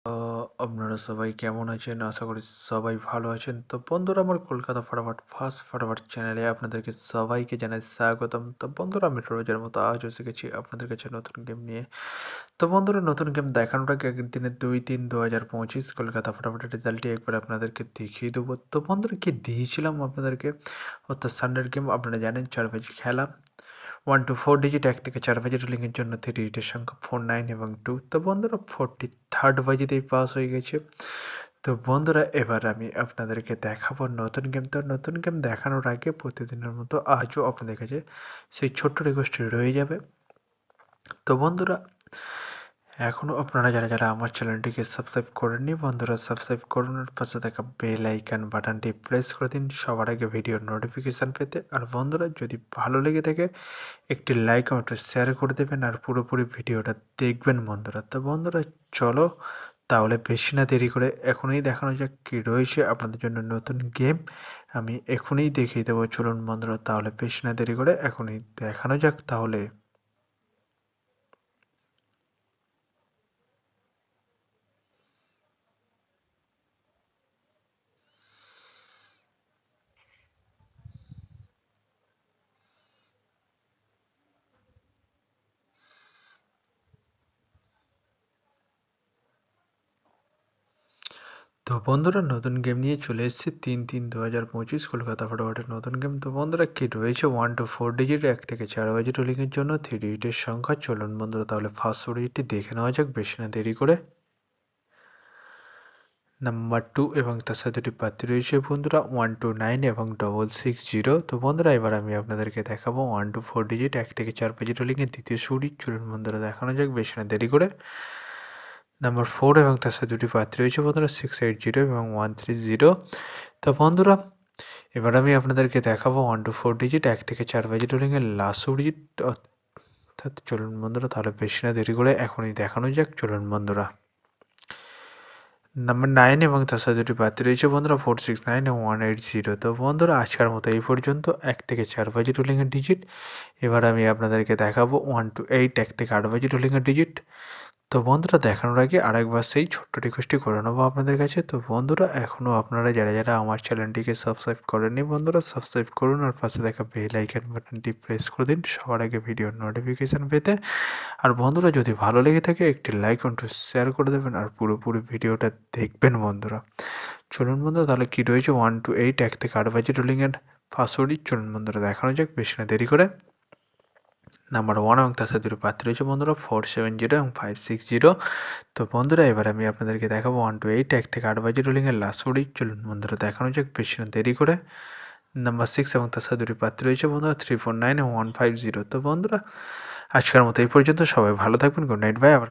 আ আপনারা সবাই কেমন আছেন? আশা করি সবাই ভালো আছেন। তো বন্ধুরা আমার কলকাতা ফটাফট ফার্স্ট ফটাফট চ্যানেলে আপনাদেরকে সবাইকে জানাই স্বাগতম। তো বন্ধুরা আমি রোজের মতো আজও এসে গেছি আপনাদের কাছে নতুন গেম নিয়ে। তো বন্ধুরা নতুন গেম দেখানোর আগে আগের দিনে ২-৩-২০২৫ কলকাতা ফটাফটের রেজাল্টটি একবার আপনাদেরকে দেখিয়ে দেবো। তো বন্ধুরা কি দিয়েছিলাম আপনাদেরকে অর্থাৎ সানডের গেম আপনারা জানেন ৪ বাজি খেলা। 1 to 4 ডিজিট ১ থেকে ৪ বাজেট লিঙ্কের জন্য 3 ডিজিটের সংখ্যা 4, 9 এবং 2। তো বন্ধুরা 43rd বাজিতেই পাস হয়ে গেছে। তো বন্ধুরা এবার আমি আপনাদেরকে দেখাবো নতুন গেম। তো নতুন গেম দেখানোর আগে প্রতিদিনের মতো আজও আপনাদের কাছে সেই ছোট্ট রিকোয়েস্টটি রয়ে যাবে। তো বন্ধুরা এখনও আপনারা যারা আমার চ্যানেলটিকে সাবস্ক্রাইব করেননি বন্ধুরা সাবস্ক্রাইব করুন, আর পাশে থাকা বেল আইকন বাটনটি প্রেস করে দিন সবার আগে ভিডিওর নোটিফিকেশান পেতে। আর বন্ধুরা যদি ভালো লেগে থাকে একটি লাইক এবং একটু শেয়ার করে দেবেন আর পুরোপুরি ভিডিওটা দেখবেন বন্ধুরা। তো বন্ধুরা চলো তাহলে বেশি না দেরি করে এখনই দেখানো যাক কী রয়েছে আপনাদের জন্য নতুন গেম। আমি এখনই দেখিয়ে দেবো, চলুন বন্ধুরা তাহলে বেশি না দেরি করে এখনই দেখানো যাক তাহলে। তো বন্ধুরা নতুন গেম নিয়ে চলে এসেছি ৩-৩-২০২৫ কলকাতা ফটাফটের নতুন গেম। তো বন্ধুরা কি রয়েছে 1 to 4 ডিজিট ১ থেকে ৪ বাজেট লিঙ্কের জন্য 3 ডিজিটের সংখ্যা। চলুন বন্ধুরা তাহলে ফার্স্ট ডিজিটটি দেখে নেওয়া যাক বেশি না দেরি করে। নাম্বার 2 এবং তার সাথে দুটি প্রার্থী রয়েছে বন্ধুরা 129 এবং 660। তো বন্ধুরা এবার আমি আপনাদেরকে দেখাবো 1 to 4 ডিজিট ১ থেকে ৪ বাজেট লিঙ্কের দ্বিতীয় সুরি। চলুন বন্ধুরা দেখানো যাক বেশি না দেরি করে। নাম্বার 4 এবং তার সাথে দুটি প্রার্থী রয়েছে বন্ধুরা 680 এবং 130। তো বন্ধুরা এবার আমি আপনাদেরকে দেখাবো 1 to 4 ডিজিট ১ থেকে ৪ বাজেট লিঙ্কের লাস্ট ডিজিট। অর্থাৎ চলুন বন্ধুরা তাহলে বেশি না দেরি করে এখনই দেখানো যাক। চলুন বন্ধুরা নাম্বার 9 এবং তার সাথে দুটি প্রার্থী রয়েছে বন্ধুরা 469 এবং 180। তো বন্ধুরা আজকের মতো এই পর্যন্ত 1 থেকে 4 বাজেট লিঙ্কের ডিজিট। এবার আমি আপনাদেরকে দেখাবো 1 to 8 1 থেকে 8 বাজেট লিঙ্কের ডিজিট। তো বন্ধুরা দেখানোর আগে আরেকবার সেই ছোট্ট রিকোয়েস্টটি করে নেবো আপনাদের কাছে। তো বন্ধুরা এখনও আপনারা যারা আমার চ্যানেলটিকে সাবস্ক্রাইব করেননি বন্ধুরা সাবস্ক্রাইব করুন আর পাশে থাকা বেল আইকন বাটনটি প্রেস করে দিন সবার আগে ভিডিওর নোটিফিকেশান পেতে। আর বন্ধুরা যদি ভালো লেগে থাকে একটি লাইক ও একটু শেয়ার করে দেবেন আর পুরোপুরি ভিডিওটা দেখবেন বন্ধুরা। চলুন বন্ধুরা তাহলে কী রয়েছে 1 to 8 1 থেকে 8 বাজেট লিঙ্কের পাসওয়ার্ডই চলুন বন্ধুরা দেখানো যাক বেশি না দেরি করে। নাম্বার 1 এবং তার সাথে দুটো প্রার্থী রয়েছে বন্ধুরা 470 এবং 560। তো বন্ধুরা এবার আমি আপনাদেরকে দেখাবো 1 to 8 1 থেকে 8 বাজেট লিঙ্কের লাস্ট ওডি। চলুন বন্ধুরা দেখানো যাক বেশি না দেরি করে। নাম্বার 6 এবং তার সাথে দুটি প্রার্থী রয়েছে বন্ধুরা 349 এবং 150। তো বন্ধুরা আজকের মতো এই পর্যন্ত, সবাই ভালো থাকবেন, গুড নাইট, বাই। আবার